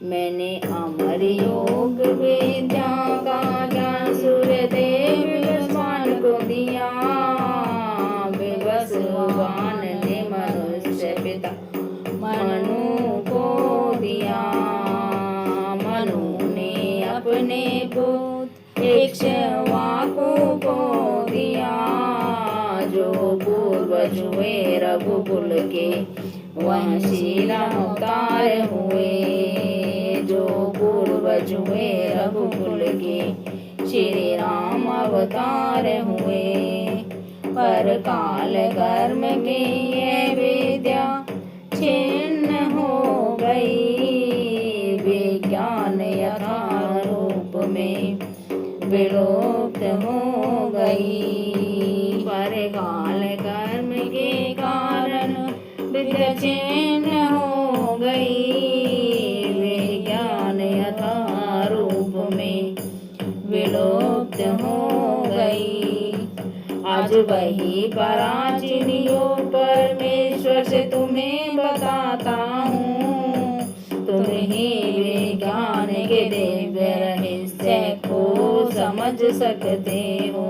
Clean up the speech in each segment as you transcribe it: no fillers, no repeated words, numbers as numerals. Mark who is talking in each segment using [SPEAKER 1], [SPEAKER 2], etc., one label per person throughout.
[SPEAKER 1] मैंने अमर योग विद्या का ज्ञान सूर्यदेव विवस्वान को दिया। विवस्वान ने मनुष्य पिता मनु को दिया। मनु ने अपने पुत्र इक्ष्वाकु को दिया। जो पूर्वज हुए रघुकुल के वह शीला अवतार हुए। जो पूर्वज हुए रघुकुल के श्री राम अवतार हुए। पर काल कर्म की ये विद्या छिन्न हो गई। विज्ञान यथारूप में विलुप्त हो गई। पर काल कर्म के कारण विद्या छिन्न हो गई। विज्ञान यथारूप में विलुप्त हो गई। आज वही प्राचीन योग परमेश्वर से तुम्हें बताता हूँ। तुम ही विज्ञान के दिव्य रहस्य को समझ सकते हो।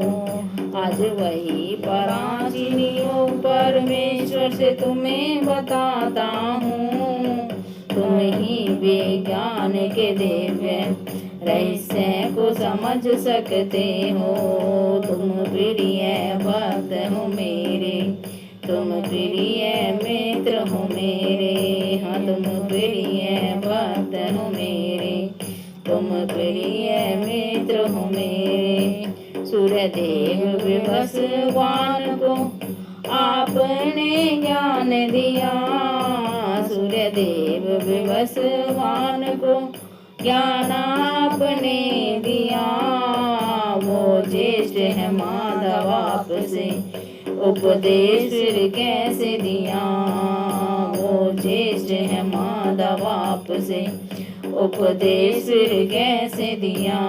[SPEAKER 1] आज वही प्राचीन योग परमेश्वर से तुम्हें बताता हूँ। तुम ही विज्ञान के दिव्य रहस्य को समझ सकते हो। तुम प्रिय भक्त हो मेरे, तुम प्रिय मित्र हो मेरे। हाँ, तुम प्रिय भक्त हो मेरे, तुम प्रिय मित्र हो मेरे। सूर्यदेव विवस्वान को आपने ज्ञान दिया। सूर्यदेव विवस्वान को ज्ञान आपने दिया। वो ज्येष्ठ है माधव आपसे उपदेश फिर कैसे दिया। वो ज्येष्ठ है माधव आपसे उपदेश फिर कैसे दिया।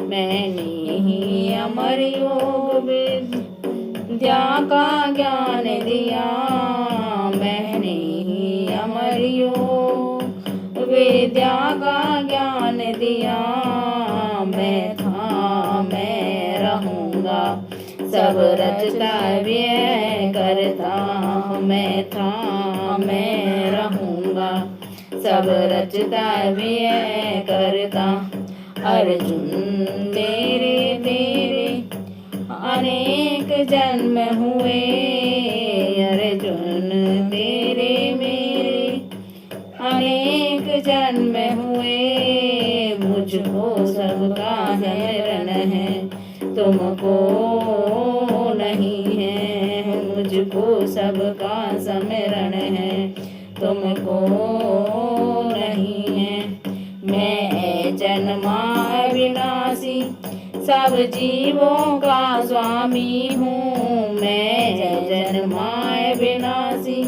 [SPEAKER 1] मैंने ही अमर योग विद्या का ज्ञान दिया। मैंने ही अमर योग विद्या का ज्ञान दिया। मैं था मैं रहूँगा सब रचता व्यय करता। मैं था मैं रहूँगा सब रचता व्यय करता। अर्जुन तेरे तेरे अनेक जन्म हुए। अर्जुन तेरे मेरे अनेक जन्म हुए। मुझको सबका स्मरण है, तुमको नहीं है। मुझको सबका स्मरण है, तुमको नहीं है। मैं जन्मा विनाशी सब जीवों का स्वामी हूँ। मैं जन्माए विनाशी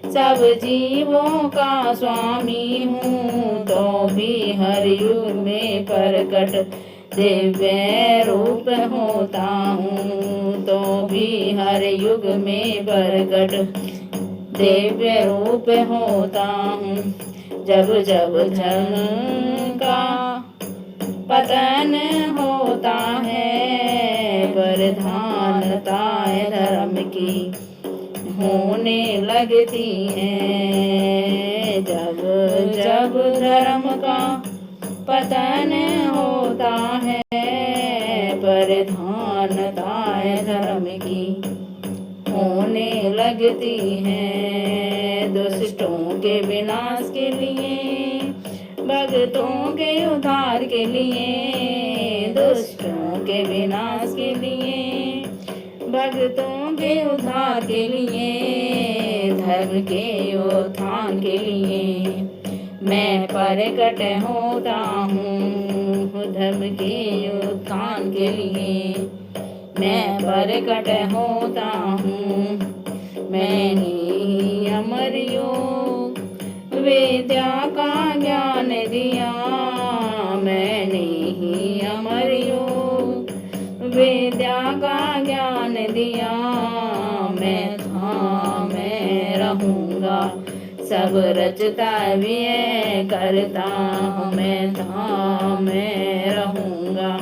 [SPEAKER 1] सब जीवों का स्वामी हूँ। तो भी हर युग में प्रकट दिव्य रूप होता हूँ। तो भी हर युग में प्रकट दिव्य रूप होता हूँ। जब जब धर्म का पतन होता है, प्रधानता धर्म की होने लगती है। जब जब धर्म का पतन होता है, प्रधानता धर्म की होने लगती है। दुष्टों के विनाश के लिए, भक्तों के उद्धार के लिए। दुष्टों के विनाश के लिए, भक्तों के उद्धार के लिए। धर्म के उत्थान के लिए मैं प्रकट होता हूँ। धर्म के उत्थान के लिए मैं प्रकट होता हूँ। मैंने अमर योग विद्या का ज्ञान दिया। मैंने ही अमर योग विद्या का ज्ञान दिया, मैं था मैं रहूँगा, सब रचता व्यय करता हूँ, मैं था मैं रहूँगा,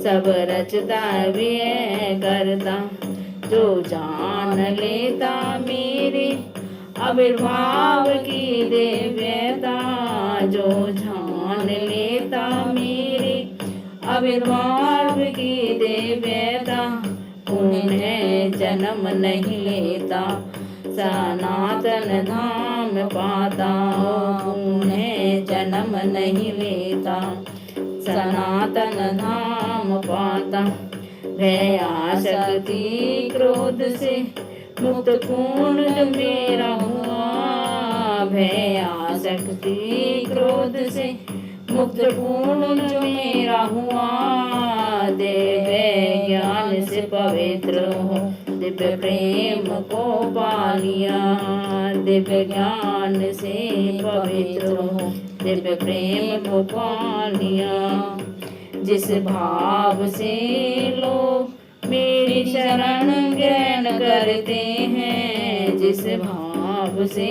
[SPEAKER 1] सब रचता व्यय करता। जो जान लेता मेरे आविर्भाव की दिव्यता, जो जान लेता मेरे आविर्भाव की दिव्यता, पुनः जन्म नहीं लेता, सनातन धाम पाता, पुनः जन्म नहीं लेता, सनातन धाम पाता। भय आसक्ति क्रोध से मुक्त पूर्ण जो मेरा हुआ, भय आसक्ति क्रोध से मुक्त पूर्ण जो मेरा हुआ, दिव्य ज्ञान से पवित्र हो, दिव्य प्रेम को पा लिया, दिव्य ज्ञान से पवित्र हो, दिव्य प्रेम को पा लिया। जिस भाव से लोग मेरी शरण ग्रहण करते हैं, जिस भाव से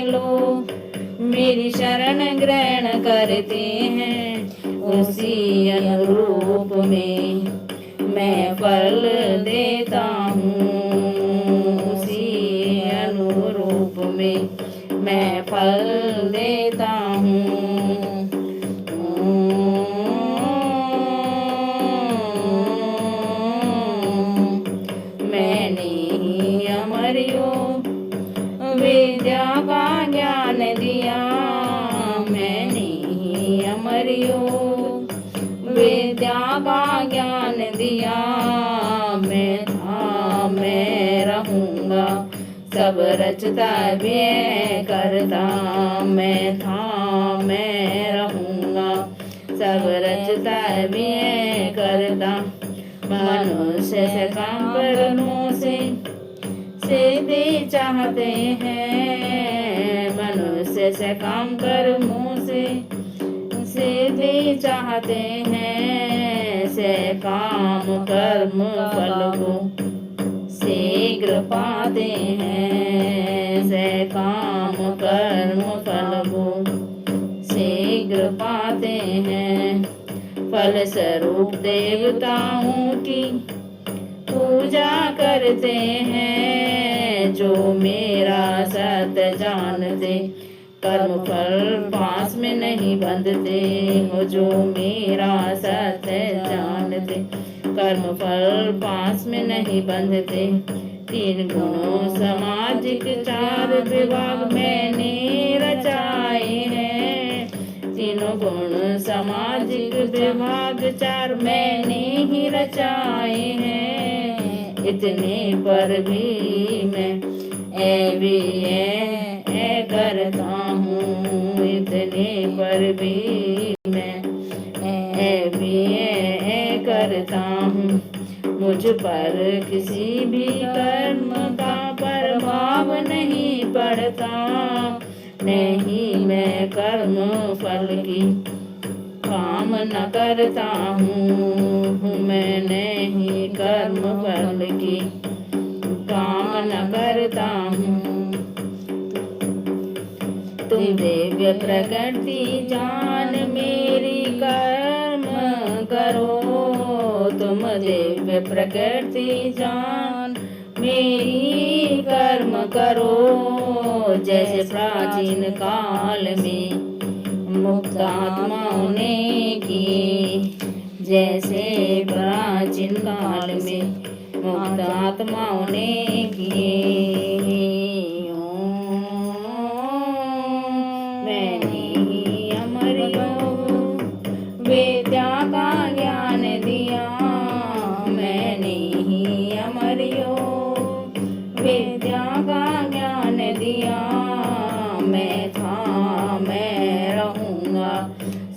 [SPEAKER 1] लोग मेरी शरण ग्रहण करते हैं, उसी अनुरूप में मैं फल देता हूँ, उसी अनुरूप में मैं फल देता हूँ। मैंने ही अमर योग विद्या का ज्ञान दिया, मैंने ही अमर योग विद्या का ज्ञान दिया, मैं था मैं रहूँगा, सब रचता व्यय करता, मैं था मैं रहूँगा, सब रचता व्यय करता। मनुष्य से काम करनों से दे चाहते हैं, मनुष्य से काम कर्मों से दे चाहते हैं, से काम कर्म फल को शीघ्र पाते हैं, से काम कर्म फल को शीघ्र पाते हैं। फल स्वरूप देवताओं की पूजा करते हैं, जो मेरा सत्य जानते, कर्म फल पास में नहीं बंधते हो, जो मेरा सत्य जानते, कर्म फल पास में नहीं बंधते। तीन गुणों सामाजिक चार विभाग मैंने रचाए हैं, तीनों गुण सामाजिक विभाग चार मैंने ही रचाए हैं। इतने पर भी मैं भी करता हूँ, इतने पर भी मैं भी करता हूँ। मुझ पर किसी भी कर्म का प्रभाव नहीं पड़ता, नहीं मैं कर्म फल की कामना करता हूँ, मैं नहीं कर्म फल की कामना करता हूँ। तुम दिव्य प्रकृति जान मेरी कर्म करो, तुम दिव्य प्रकृति जान मेरी कर्म करो। जैसे प्राचीन काल में मुक्त आत्माओं ने की, जैसे प्राचीन काल में मुक्त आत्माओं ने किए। मैंने ही अमर योग विद्या का ज्ञान दिया, मैंने ही अमर योग विद्या का ज्ञान दिया। मैं था मैं रहूँगा,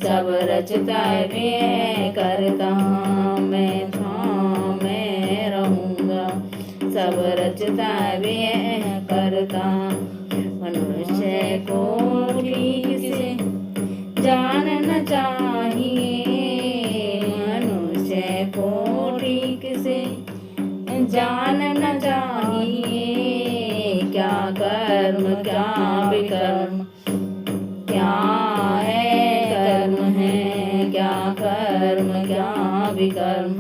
[SPEAKER 1] सब रचता मैं करता, मैं था मैं रहूँगा, सब रचता मैं करता। मनुष्य को ठीक से जानना चाहिए, मनुष्य को ठीक जान न चाहिए क्या कर्म क्या विकर्म, क्या है कर्म है क्या कर्म क्या विकर्म,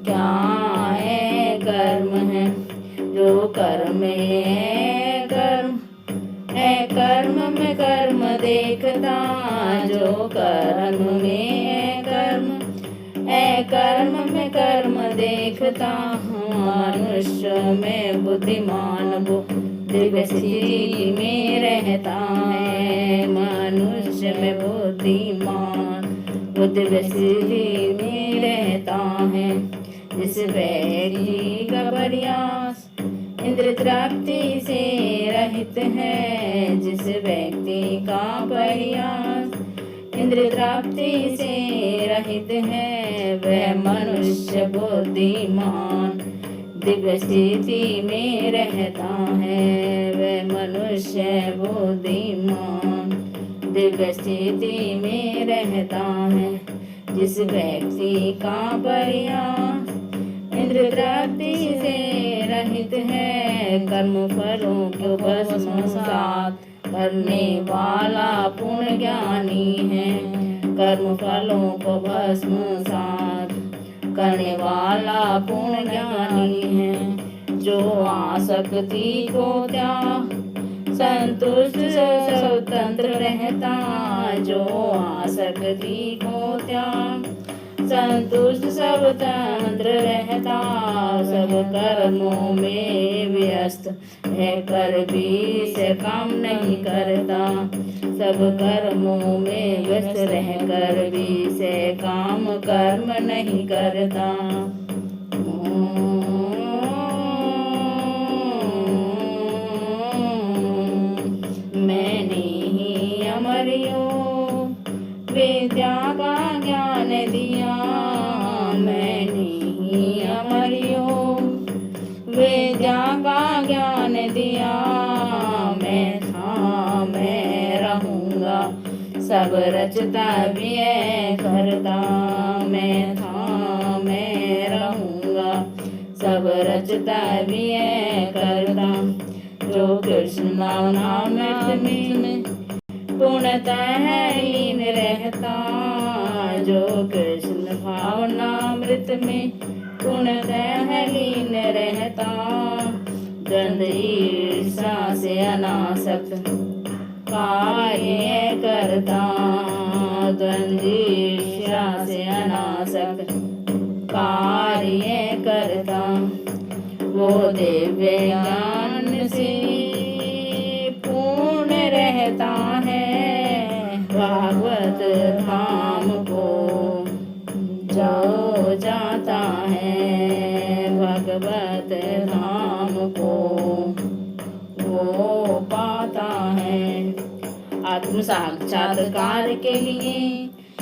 [SPEAKER 1] क्या है कर्म है जो कर्म है कर्म है कर्म में कर्म देखता, जो कर्म में है कर्म में कर्म देखता, मनुष्य में बुद्धिमान वो दिव्य स्थिति में रहता है, मनुष्य में बुद्धिमान वो दिव्य स्थिति में रहता है। जिस व्यक्ति का प्रयास इंद्र तृप्ति से रहित है, जिस व्यक्ति का प्रयास इंद्र तृप्ति से रहित है, वह मनुष्य बुद्धिमान दिव्य स्थिति में रहता है, वह मनुष्य बुद्धिमान दिव्य स्थिति में रहता है। जिस व्यक्ति का प्रयास इंद्र तृप्ति से रहित है, कर्म फलों को भस्मसात करने वाला पूर्ण ज्ञानी है, कर्म फलों को भस्मसात करने वाला पूर्ण ज्ञानी है, जो आसक्ति को त्याग संतुष्ट स्वतंत्र रहता, जो आसक्ति को त्याग संतुष्ट स्वतंत्र रहता, सब कर्मों में व्यस्त है कर भी से काम नहीं करता, सब कर्मों में व्यस्त रह कर भी से काम कर्म नहीं करता। मैंने ही अमर योग विद्या का ज्ञान दिया, मैंने ही अमर योग विद्या का ज्ञान दिया, मैं था मैं रहूँगा सब रचता व्यय करता, मैं था मैं रहूँगा सब रचता व्यय करता, जो कृष्ण नामृत में पूर्णतः लीन रहता, जो कृष्ण भावनामृत में पूर्णतः लीन रहता, द्वंद ईर्षा से अनासक्त कार्य करता, द्वंद ईर्षा से अनासक्त कार्य करता, वो दिव्य ज्ञान से पूर्ण रहता है, भागवत धाम को जो जाता है, भागवत धाम को वो पाता है। आत्म साक्षात्कार के लिए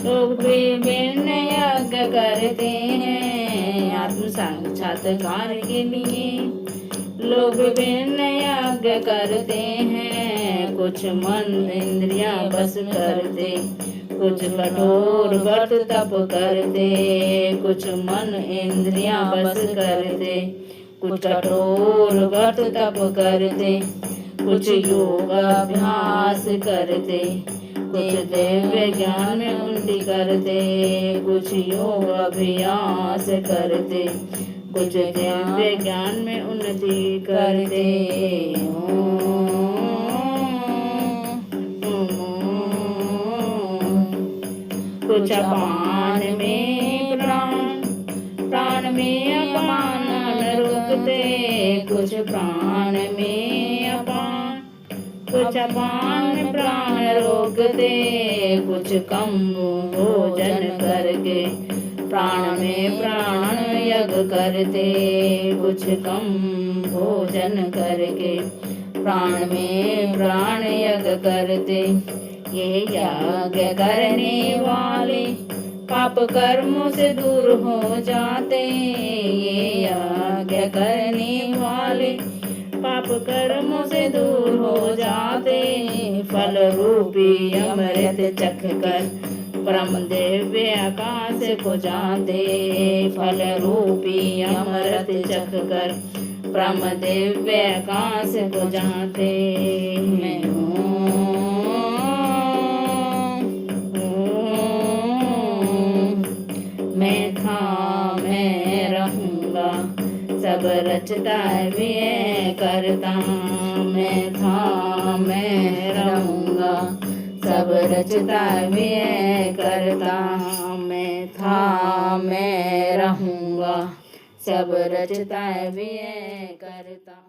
[SPEAKER 1] लोग विभिन्न यज्ञ करते हैं, आत्म साक्षात्कार के लिए लोग विभिन्न यज्ञ करते हैं, कुछ मन इंद्रियां बस करते, कुछ कठोर व्रत तप करते, कुछ मन इंद्रियां बस करते, कुछ कठोर व्रत तप करते, कुछ योग अभ्यास करते, कुछ दिव्य ज्ञान में उन्नति करते, कुछ योग अभ्यास करते, कुछ दिव्य ज्ञान में उन्नति करते। कुछ अपान में प्राण, प्राण में अपान रुकते, कुछ प्राण में अपान, कुछ अपान प्राण रोकते, कुछ कम भोजन करके प्राण में प्राण यज्ञ करते, कुछ कम भोजन करके प्राण में प्राण यज्ञ करते। ये यज्ञ करने वाले पाप कर्मों से दूर हो जाते, ये यज्ञ करने वाले पाप कर्मों से दूर हो जाते, फल रूपी अमृत चख कर ब्रह्म दिव्य आकाश को जानते, फल रूपी अमृत चख कर ब्रह्म दिव्य आकाश को जानते। मैं मैं था मैं रहूँगा, सब रचता भी करता। मैं था मैं रहूँगा, सब रचता भी करता। मैं था मैं रहूँगा, सब रचता भी करता।